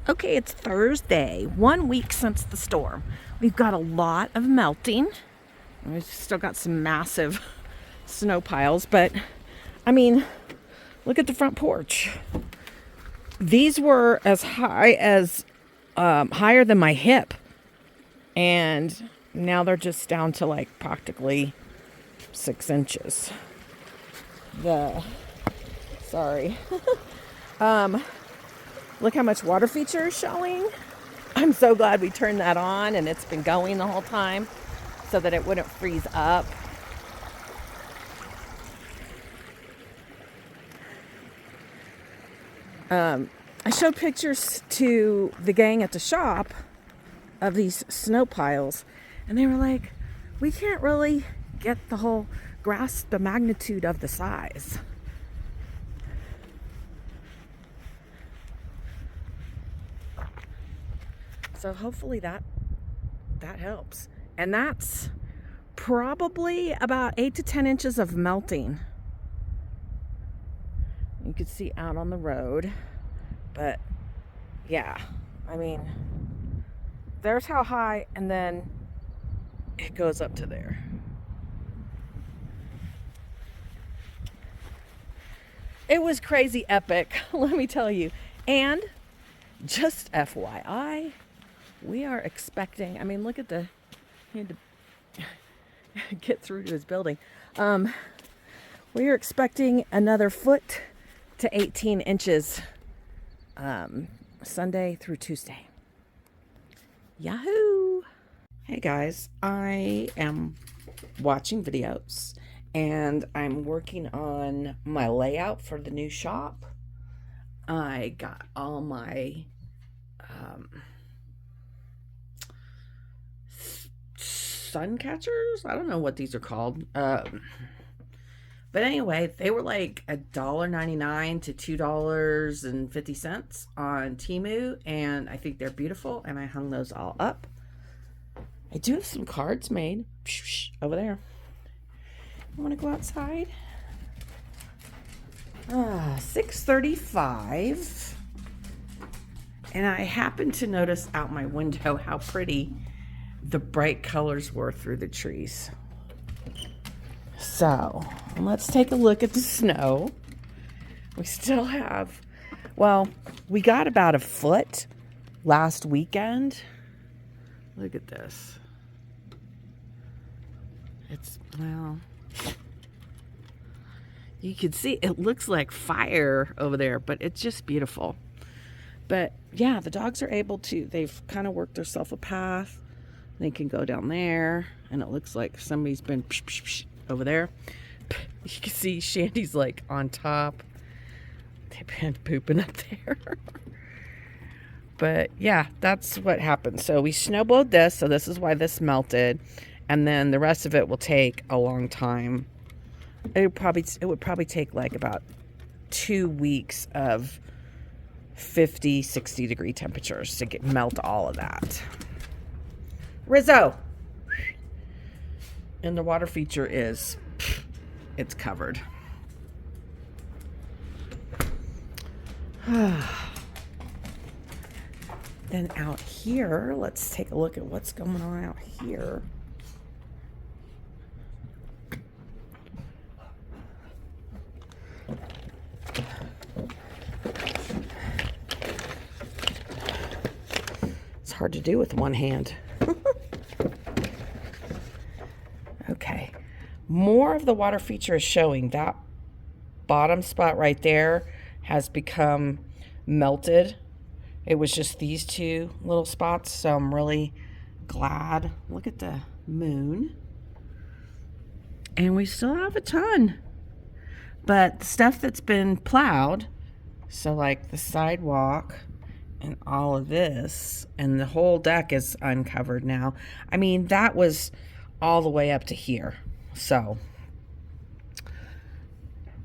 Okay, it's Thursday, 1 week since the storm. We've got a lot of melting. We've still got some massive snow piles, but I mean, look at the front porch. These were as high as higher than my hip, and now they're just down to like practically 6 inches. Sorry. Look how much water feature is showing. I'm so glad we turned that on and it's been going the whole time so that it wouldn't freeze up. I showed pictures to the gang at the shop of these snow piles, and they were like, we can't really get the whole grasp the magnitude of the size. So hopefully that helps. And that's probably about 8 to 10 inches of melting. You could see out on the road. But yeah, I mean, there's how high, and then it goes up to there. It was crazy epic, let me tell you. And just FYI, we are expecting, I mean, look at he had to get through to his building. We are expecting another foot to 18 inches Sunday through Tuesday. Yahoo! Hey guys, I am watching videos and I'm working on my layout for the new shop. I got all my sun catchers. I don't know what these are called. But anyway, they were like $1.99 to $2.50 on Temu, and I think they're beautiful, and I hung those all up. I do have some cards made over there. I want to go outside. 6:35, and I happened to notice out my window how pretty the bright colors were through the trees. So let's take a look at the snow. We still have, well, we got about a foot last weekend. Look at this. It's, well, you can see it looks like fire over there, but it's just beautiful. But yeah, the dogs are able to, they've kind of worked themselves a path. They can go down there, and it looks like somebody's been over there. You can see Shandy's like on top. They've been pooping up there. But yeah, that's what happened. So we snowblowed this, so this is why this melted. And then the rest of it will take a long time. It would probably take like about 2 weeks of 50, 60 degree temperatures to melt all of that. Rizzo! And the water feature is, it's covered. Then out here, let's take a look at what's going on out here. It's hard to do with one hand. Okay, more of the water feature is showing. That bottom spot right there has become melted. It was just these two little spots, so I'm really glad. Look at the moon. And we still have a ton. But the stuff that's been plowed, so like the sidewalk and all of this, and the whole deck is uncovered now. I mean, that was all the way up to here. So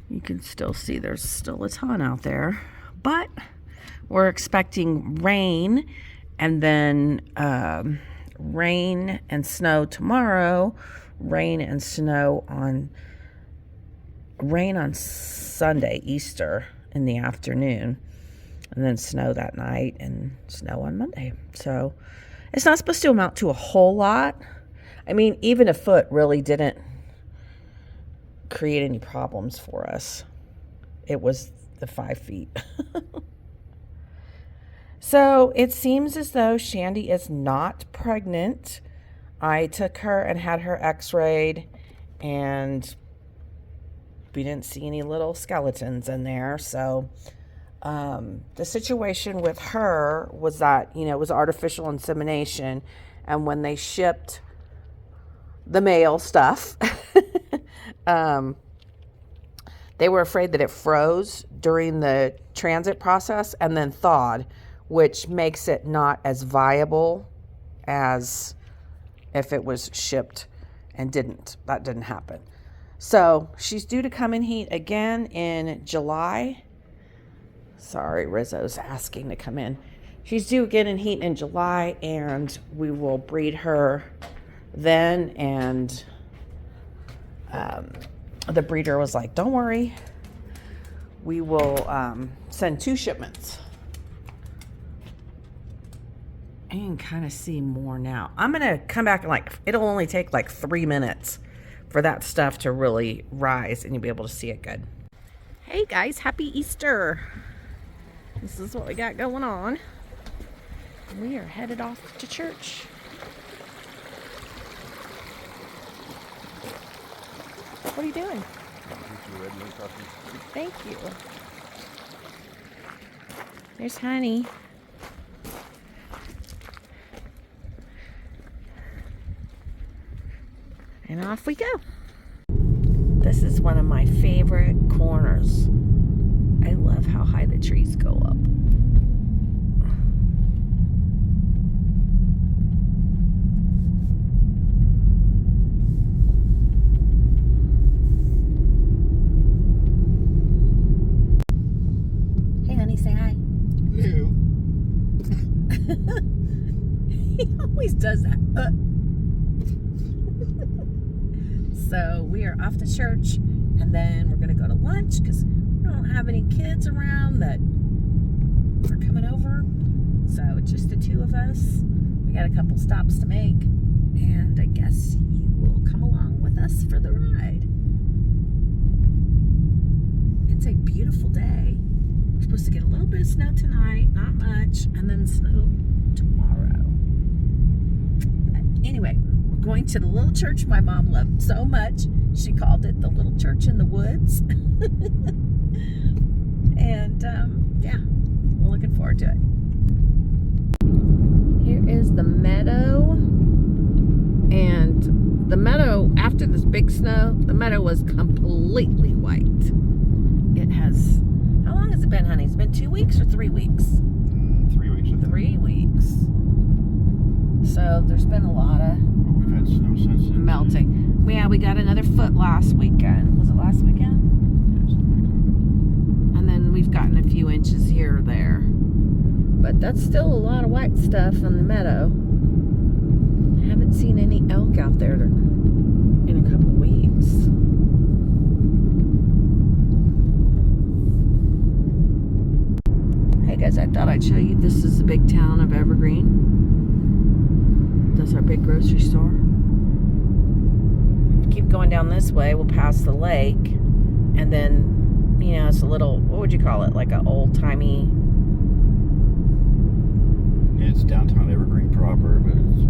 you can still see there's still a ton out there. But we're expecting rain, and then rain and snow tomorrow, rain and snow on Sunday, Easter, in the afternoon. and then snow that night and snow on Monday. So it's not supposed to amount to a whole lot. I mean, even a foot really didn't create any problems for us. It was the 5 feet. So it seems as though Shandy is not pregnant. I took her and had her x-rayed, and we didn't see any little skeletons in there. So the situation with her was that, it was artificial insemination. And when they shipped the male stuff, they were afraid that it froze during the transit process and then thawed, which makes it not as viable as if it was shipped and that didn't happen. So she's due to come in heat again in July. Sorry, Rizzo's asking to come in. She's due again in heat in July, and we will breed her then. And the breeder was like, don't worry, we will send 2 shipments. I can kind of see more now. I'm going to come back and it'll only take 3 minutes for that stuff to really rise and you'll be able to see it good. Hey guys, happy Easter. This is what we got going on. We are headed off to church. What are you doing? Thank you. There's Honey. And off we go. This is one of my favorite corners. I love how high the trees go up. Hey, honey, say hi. Hello. He always does that. So we are off to church, and then we're going to go to lunch because we don't have any kids around that are coming over. So it's just the 2 of us. We got a couple stops to make, and I guess you will come along with us for the ride. It's a beautiful day. We're supposed to get a little bit of snow tonight, not much, and then snow tomorrow. But anyway, going to the little church my mom loved so much. She called it the Little Church in the Woods. And yeah, we're looking forward to it. Here is the meadow. And the meadow, after this big snow, the meadow was completely white. It has, how long has it been, honey? It's been 2 weeks or 3 weeks? 3 weeks. 3 weeks. So there's been a lot of We've had snow since then. melting. Yeah, we got another foot last weekend. Was it last weekend? Yeah, something And then we've gotten a few inches here or there. But that's still a lot of white stuff on the meadow. I haven't seen any elk out there in a couple weeks. Hey guys, I thought I'd show you, this is the big town of Evergreen. That's our big grocery store. Keep going down this way, we'll pass the lake, and then, it's a little, what would you call it, like an old-timey... It's downtown Evergreen proper, but it's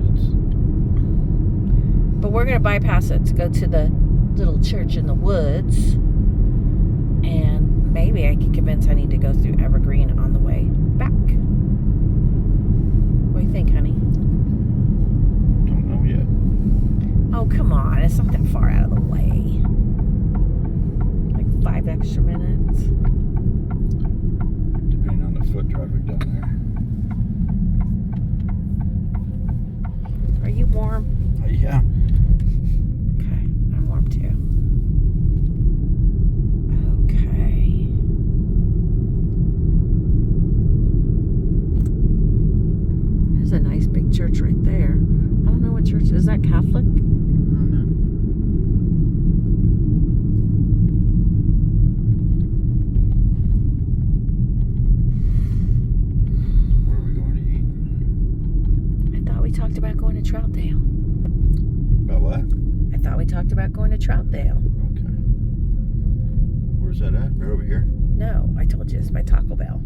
But we're going to bypass it to go to the little church in the woods, and maybe I can convince Honey to go through Evergreen on the way back. What do you think, Honey? don't know yet. Oh, come on. It's not that far out of the way. Like 5 extra minutes. Depending on the foot traffic down there. Are you warm? Yeah. Okay. I'm warm too. Okay. There's a nice big church right there. I don't know what church. Is that Catholic? Troutdale. About what? I thought we talked about going to Troutdale. Okay. Where's that at? Right over here? No, I told you it's by Taco Bell.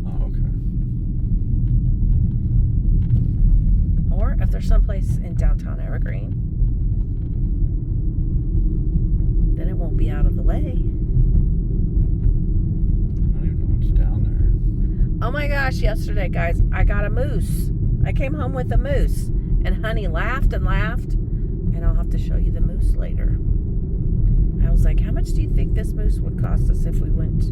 Oh, okay. Or if there's someplace in downtown Evergreen, then it won't be out of the way. I don't even know what's down there. Oh my gosh, yesterday, guys, I got a moose. I came home with a moose. And Honey laughed and laughed. And I'll have to show you the moose later. I was like, how much do you think this moose would cost us if we went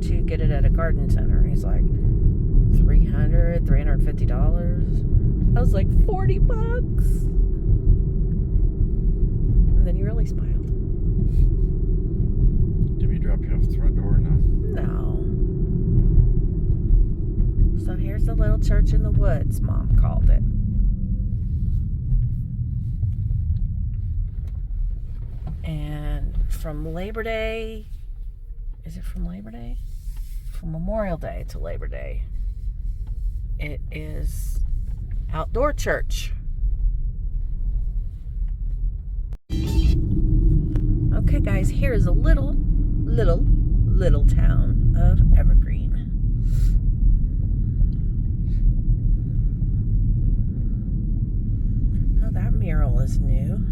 to get it at a garden center? He's like, $350. I was like, $40. And then he really smiled. Did we drop you off the front door or no? No. So here's the little church in the woods, Mom called it. And from Labor Day, is it from Labor Day? From Memorial Day to Labor Day, it is outdoor church. Okay, guys, here is a little town of Evergreen. Oh, that mural is new.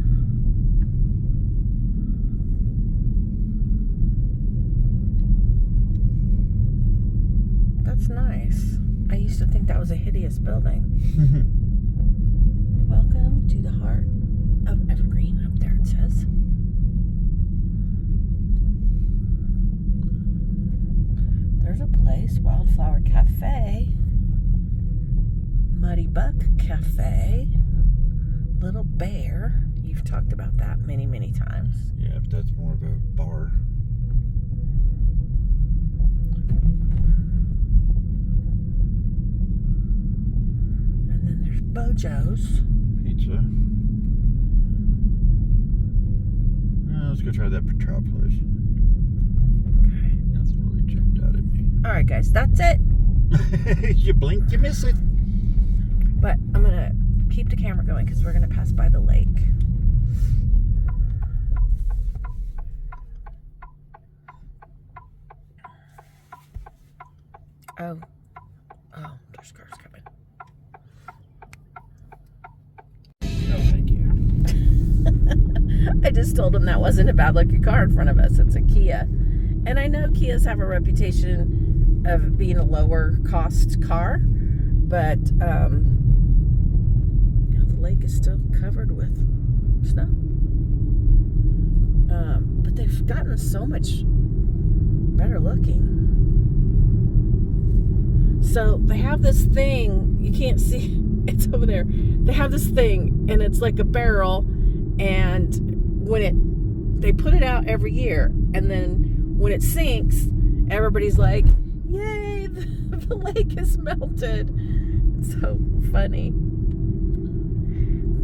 That's nice. I used to think that was a hideous building. Welcome to the heart of Evergreen. Up there it says. There's a place, Wildflower Cafe, Muddy Buck Cafe, Little Bear. You've talked about that many, many times. Yeah, but that's more of a bar. And then there's Bojo's. Pizza. Let's go try that trout place. Okay. Nothing really jumped out at me. All right, guys, that's it. You blink, you miss it. But I'm going to keep the camera going because we're going to pass by the lake. Oh, there's cars coming. No, thank you. I just told him that wasn't a bad looking car in front of us. It's a Kia. And I know Kias have a reputation of being a lower cost car, but the lake is still covered with snow. But they've gotten so much better looking. So they have this thing, you can't see, it's over there. They have this thing, and it's like a barrel, and they put it out every year, and then when it sinks, everybody's like, yay, the lake is melted. It's so funny.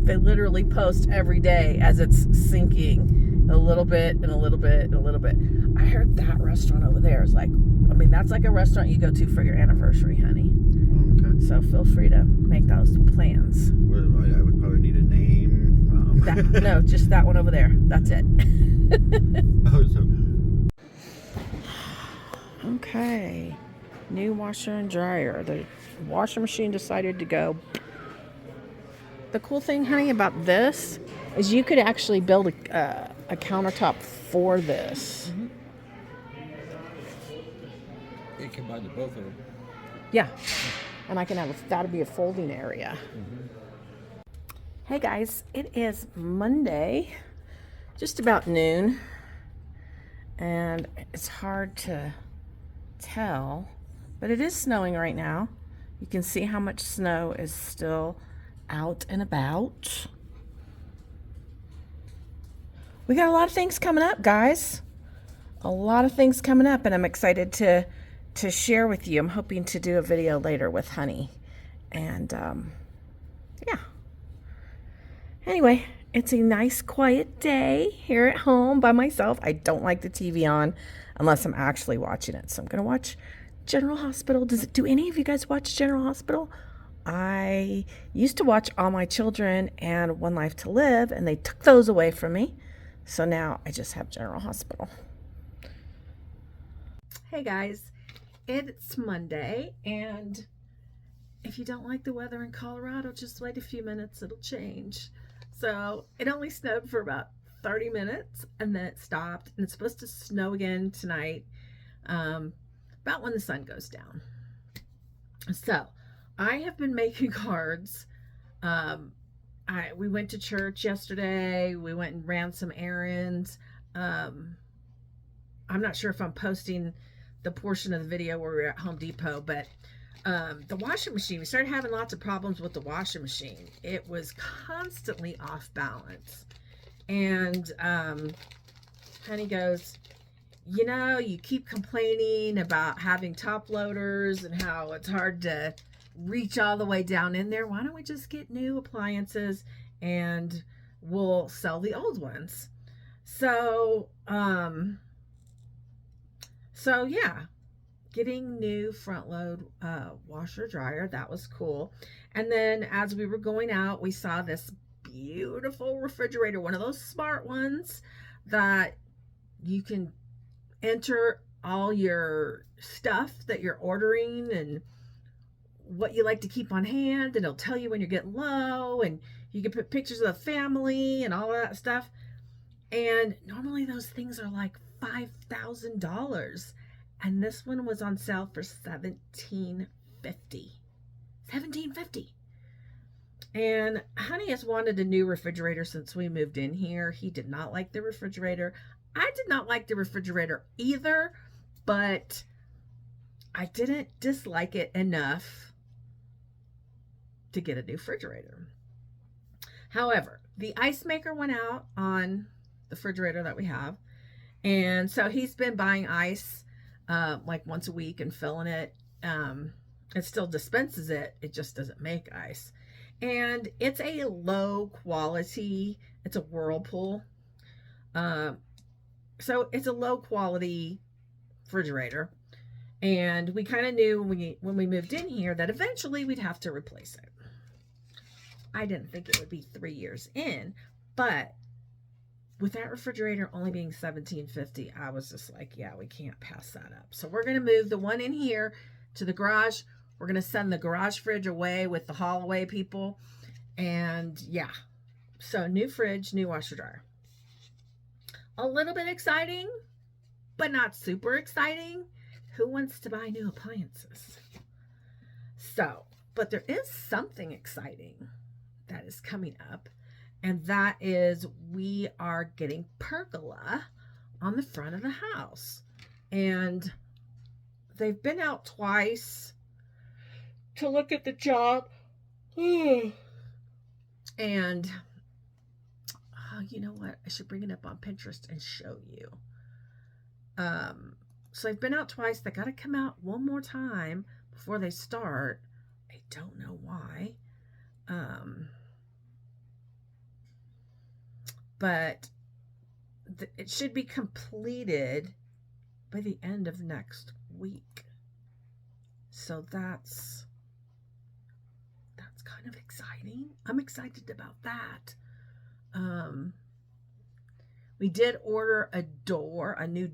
They literally post every day as it's sinking, a little bit and a little bit and a little bit. I heard that restaurant over there is like, that's like a restaurant you go to for your anniversary, honey. Oh, okay. So feel free to make those plans. Well, I would probably need a name. No, just that one over there. That's it. Okay. New washer and dryer. The washer machine decided to go. The cool thing, honey, about this is you could actually build a countertop for this. Mm-hmm. You combine the both of them. Yeah. And I can that'll be a folding area. Mm-hmm. Hey guys, it is Monday, just about noon, and it's hard to tell, but it is snowing right now. You can see how much snow is still out and about. We got a lot of things coming up, guys. A lot of things coming up, and I'm excited to share with you. I'm hoping to do a video later with Honey. And yeah. Anyway, it's a nice quiet day here at home by myself. I don't like the TV on unless I'm actually watching it. So I'm going to watch General Hospital. Do any of you guys watch General Hospital I used to watch All My Children and One Life to Live, and they took those away from me. So now I just have General Hospital. Hey guys, it's Monday, and if you don't like the weather in Colorado, just wait a few minutes, it'll change. So it only snowed for about 30 minutes and then it stopped, and it's supposed to snow again tonight, about when the sun goes down. So I have been making cards. We went to church yesterday. We went and ran some errands. I'm not sure if I'm posting the portion of the video where we were at Home Depot, but the washing machine, we started having lots of problems with the washing machine. It was constantly off balance. And Honey goes, you keep complaining about having top loaders and how it's hard to reach all the way down in there. Why don't we just get new appliances and we'll sell the old ones? So yeah, getting new front load washer dryer, that was cool. And then as we were going out, we saw this beautiful refrigerator, one of those smart ones that you can enter all your stuff that you're ordering and what you like to keep on hand, and it'll tell you when you're getting low, and you can put pictures of the family and all of that stuff. And normally those things are like $5,000, and this one was on sale for $1,750. $1,750. And Honey has wanted a new refrigerator since we moved in here. He did not like the refrigerator. I did not like the refrigerator either, but I didn't dislike it enough to get a new refrigerator. However, the ice maker went out on the refrigerator that we have, and so he's been buying ice like once a week and filling it. It still dispenses it, it just doesn't make ice. And it's a low quality, it's a Whirlpool. So it's a low quality refrigerator. And we kind of knew when we moved in here that eventually we'd have to replace it. I didn't think it would be 3 years in, but with that refrigerator only being $1,750, I was just like, yeah, we can't pass that up. So we're going to move the one in here to the garage. We're going to send the garage fridge away with the haul away people. And yeah, so new fridge, new washer dryer. A little bit exciting, but not super exciting. Who wants to buy new appliances? So, but there is something exciting that is coming up, and that is we are getting pergola on the front of the house. And they've been out twice to look at the job. And you know what? I should bring it up on Pinterest and show you. So I've been out twice. They got to come out one more time before they start. I don't know why. But it should be completed by the end of next week. So that's kind of exciting. I'm excited about that. We did order a new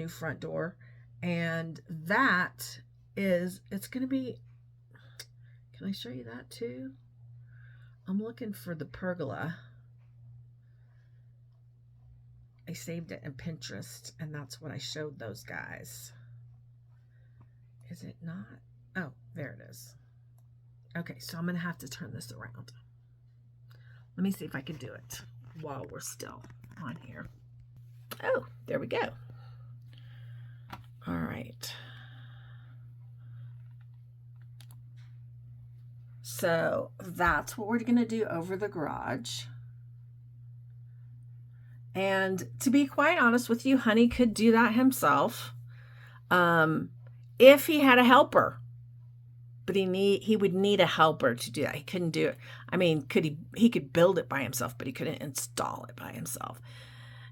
front door, and that is, it's going to be, can I show you that too? I'm looking for the pergola. I saved it in Pinterest, and that's what I showed those guys. Is it not? Oh, there it is. Okay, so I'm going to have to turn this around. Let me see if I can do it while we're still on here. Oh, there we go. All right. So that's what we're going to do over the garage. And to be quite honest with you, Honey could do that himself if he had a helper. But he would need a helper to do that. He couldn't do it. I mean, he could build it by himself, but he couldn't install it by himself.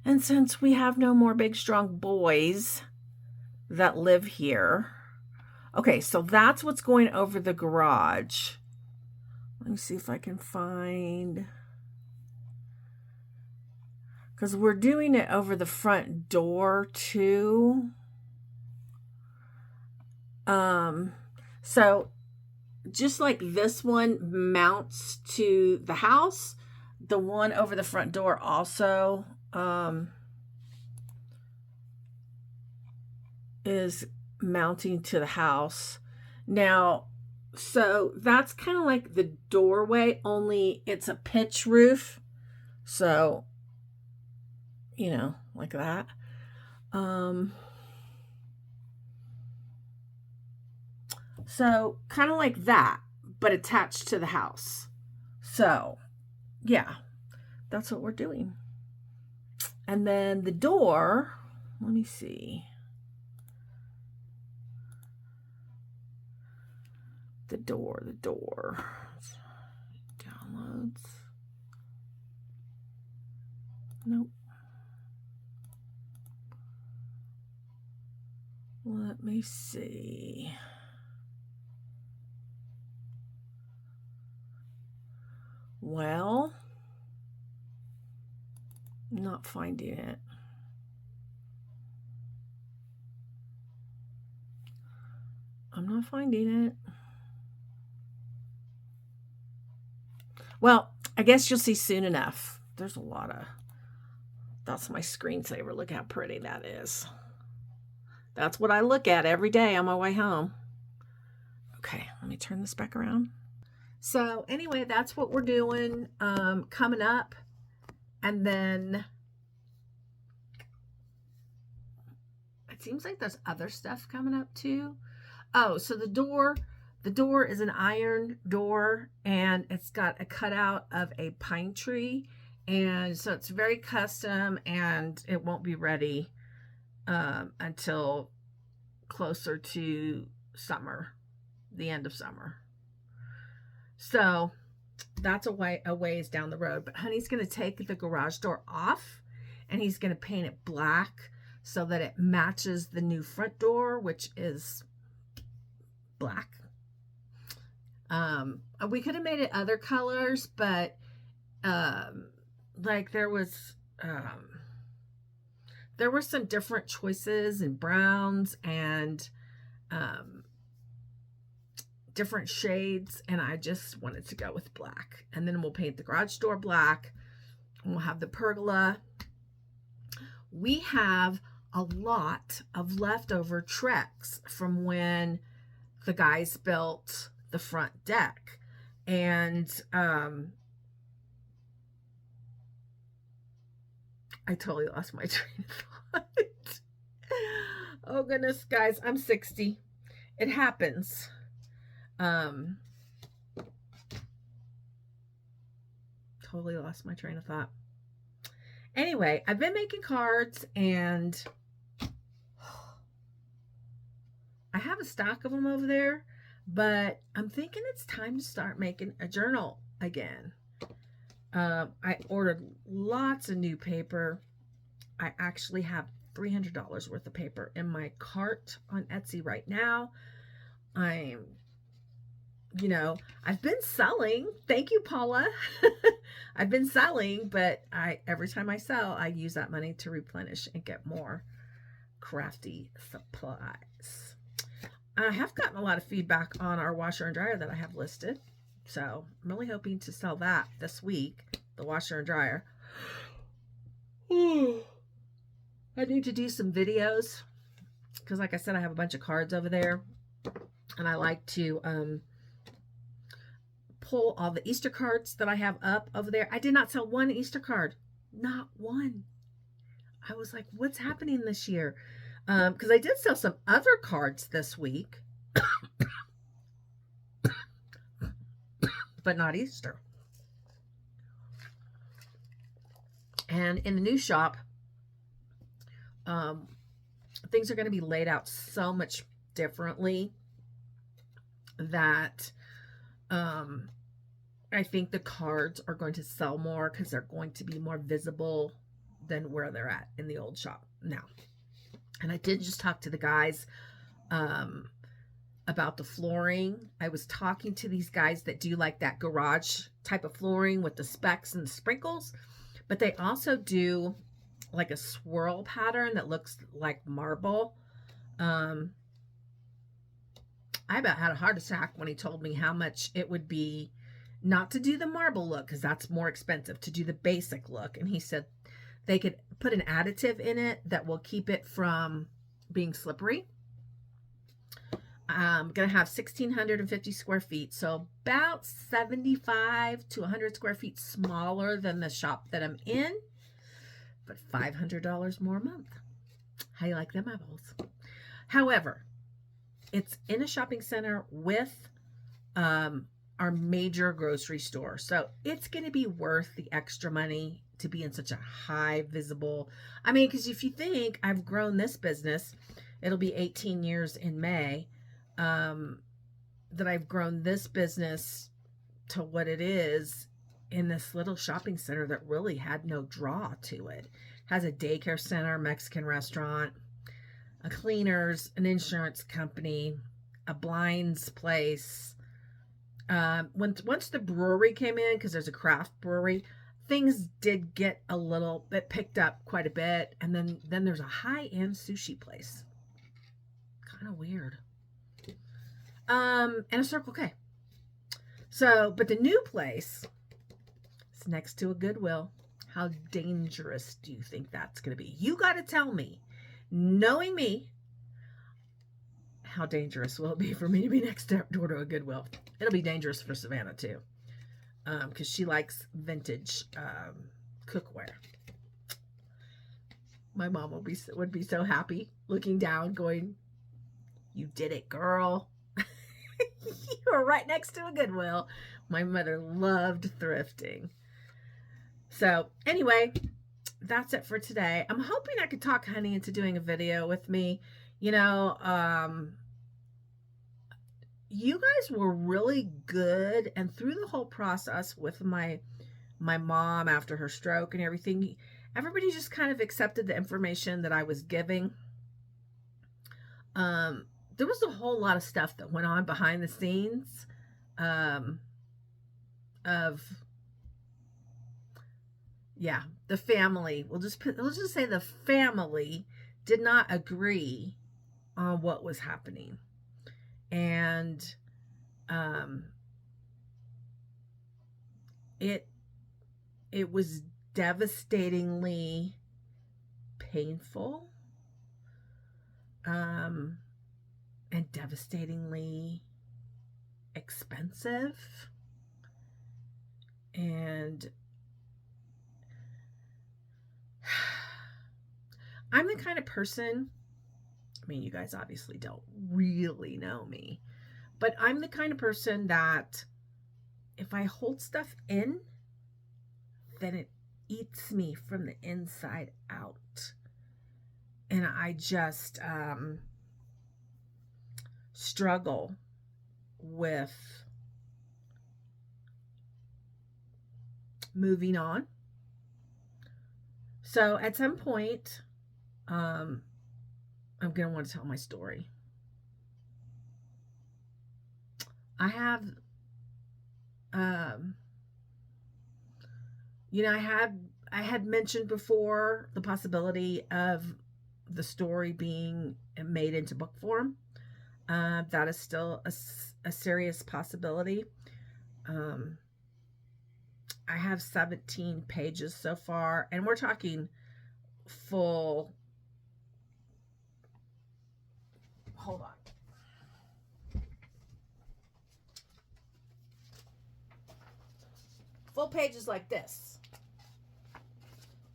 And since we have no more big, strong boys that live here. Okay, so that's what's going over the garage. Let me see if I can find, because we're doing it over the front door too. So just like this one mounts to the house, the one over the front door also is mounting to the house. Now, so that's kind of like the doorway, only it's a pitch roof. So, you know, like that. So kind of like that, but attached to the house. So, yeah, that's what we're doing. And then the door, let me see. The door. Downloads. Nope. Let me see. Well, not finding it. I'm not finding it. Well, I guess you'll see soon enough. There's a lot of... That's my screensaver. Look how pretty that is. That's what I look at every day on my way home. Okay, let me turn this back around. So anyway, that's what we're doing coming up. And then it seems like there's other stuff coming up too. Oh, so the door is an iron door, and it's got a cutout of a pine tree. And so it's very custom, and it won't be ready until closer to summer, the end of summer. So that's a ways down the road. But honey's going to take the garage door off, and he's going to paint it black so that it matches the new front door, which is black. We could have made it other colors, but like there were some different choices in browns and different shades, and I just wanted to go with black. And then we'll paint the garage door black, and we'll have the pergola. We have a lot of leftover Trex from when the guys built the front deck, and I totally lost my train of thought. Oh goodness, guys, I'm 60. It happens. Totally lost my train of thought. Anyway, I've been making cards, and I have a stock of them over there, but I'm thinking it's time to start making a journal again. I ordered lots of new paper. I actually have $300 worth of paper in my cart on Etsy right now. I've been selling. Thank you, Paula. I've been selling, but every time I sell, I use that money to replenish and get more crafty supplies. I have gotten a lot of feedback on our washer and dryer that I have listed. So I'm really hoping to sell that this week, the washer and dryer. I need to do some videos because, like I said, I have a bunch of cards over there, and I like to pull all the Easter cards that I have up over there. I did not sell one Easter card, not one. I was like, what's happening this year? Because I did sell some other cards this week, but not Easter. And in the new shop, things are going to be laid out so much differently that I think the cards are going to sell more because they're going to be more visible than where they're at in the old shop now. And I did just talk to the guys about the flooring. I was talking to these guys that do like that garage type of flooring with the specks and the sprinkles, but they also do like a swirl pattern that looks like marble. I about had a heart attack when he told me how much it would be not to do the marble look, because that's more expensive, to do the basic look. And he said they could put an additive in it that will keep it from being slippery. I'm going to have 1,650 square feet, so about 75 to 100 square feet smaller than the shop that I'm in, but $500 more a month. How you like them apples? However, it's in a shopping center with our major grocery store, so it's going to be worth the extra money to be in such a high visible. I mean, because if you think I've grown this business, it'll be 18 years in May. That I've grown this business to what it is in this little shopping center that really had no draw to it. Has a daycare center, Mexican restaurant, a cleaners, an insurance company, a blinds place. Once the brewery came in, because there's a craft brewery, things did get a little bit picked up quite a bit. And then there's a high-end sushi place. Kind of weird. And a Circle K. So, but the new place is next to a Goodwill. How dangerous do you think that's going to be? You got to tell me, knowing me, how dangerous will it be for me to be next door to a Goodwill? It'll be dangerous for Savannah too, because she likes vintage cookware. My mom would be so happy looking down, going, "You did it, girl." You were right next to a Goodwill. My mother loved thrifting. So anyway, that's it for today. I'm hoping I could talk Honey into doing a video with me. You know, you guys were really good, and through the whole process with my mom after her stroke and everything, everybody just kind of accepted the information that I was giving. There was a whole lot of stuff that went on behind the scenes the family. Let's just say the family did not agree on what was happening. And it was devastatingly painful. And devastatingly expensive. And I'm the kind of person, I mean, you guys obviously don't really know me, but I'm the kind of person that if I hold stuff in, then it eats me from the inside out. And I just struggle with moving on. So at some point, I'm going to want to tell my story. I have, I had mentioned before the possibility of the story being made into book form. That is still a serious possibility. I have 17 pages so far, and we're talking full. Hold on. Full pages like this.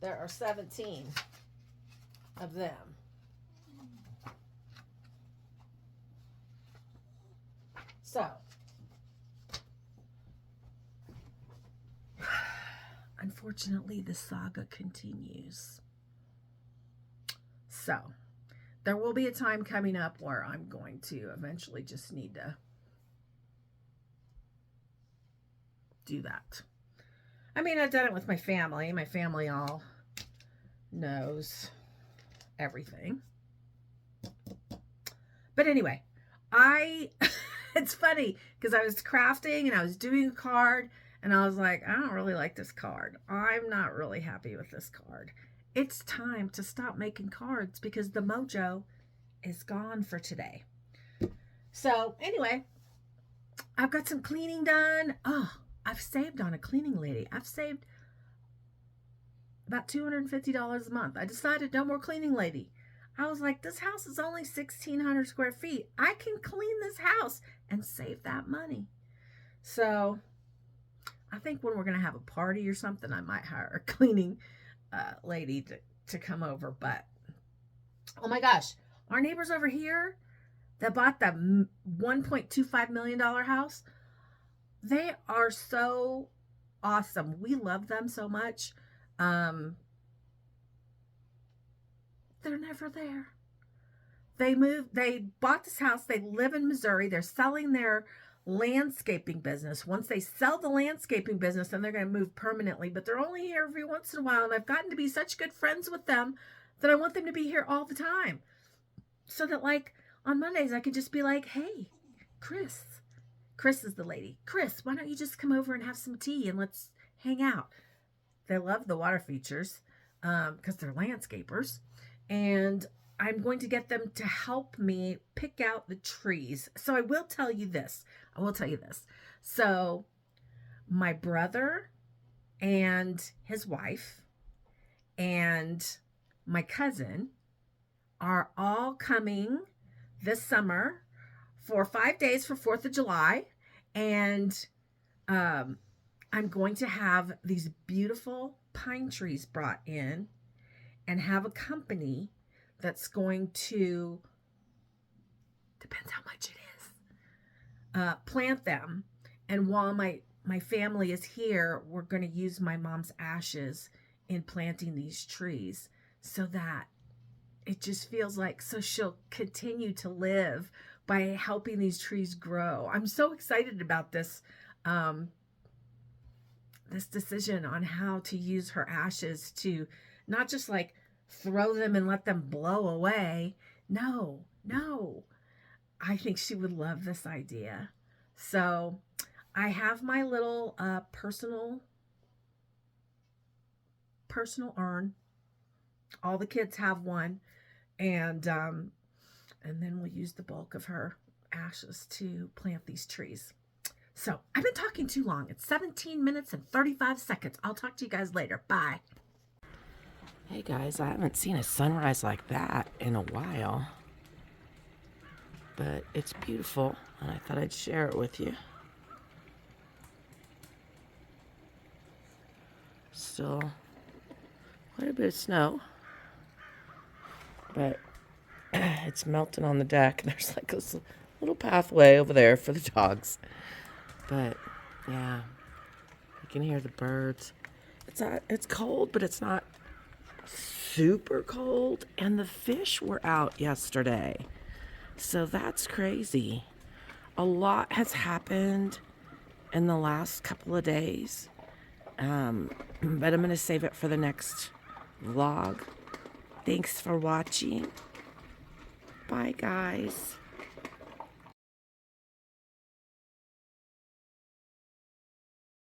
There are 17 of them. So, unfortunately, the saga continues. So, there will be a time coming up where I'm going to eventually just need to do that. I mean, I've done it with my family. My family all knows everything. But anyway, it's funny because I was crafting and I was doing a card and I was like, I don't really like this card. I'm not really happy with this card. It's time to stop making cards because the mojo is gone for today. So anyway, I've got some cleaning done. Oh, I've saved on a cleaning lady. I've saved about $250 a month. I decided no more cleaning lady. I was like, this house is only 1,600 square feet. I can clean this house and save that money. So I think when we're going to have a party or something, I might hire a cleaning lady to come over. But, oh my gosh, our neighbors over here that bought the $1.25 million house, they are so awesome. We love them so much. They're never there. They bought this house. They live in Missouri. They're selling their landscaping business. Once they sell the landscaping business, then they're going to move permanently, but they're only here every once in a while. And I've gotten to be such good friends with them that I want them to be here all the time. So that like on Mondays, I could just be like, hey, Chris is the lady. Chris, why don't you just come over and have some tea and let's hang out? They love the water features because they're landscapers. And I'm going to get them to help me pick out the trees. So I will tell you this. So my brother and his wife and my cousin are all coming this summer for 5 days for 4th of July. And I'm going to have these beautiful pine trees brought in and have a company that's going to, depends how much it is, plant them. And while my family is here, we're going to use my mom's ashes in planting these trees so that it just feels like, so she'll continue to live by helping these trees grow. I'm so excited about this, this decision on how to use her ashes to not just like throw them and let them blow away. No. I think she would love this idea. So I have my little personal urn. All the kids have one. And then we'll use the bulk of her ashes to plant these trees. So I've been talking too long. It's 17 minutes and 35 seconds. I'll talk to you guys later. Bye. Hey guys, I haven't seen a sunrise like that in a while. But it's beautiful, and I thought I'd share it with you. Still quite a bit of snow. But it's melting on the deck. There's like this little pathway over there for the dogs. But yeah, you can hear the birds. It's cold, but it's not super cold. And the fish were out yesterday. So that's crazy. A lot has happened in the last couple of days. But I'm going to save it for the next vlog. Thanks for watching. Bye, guys.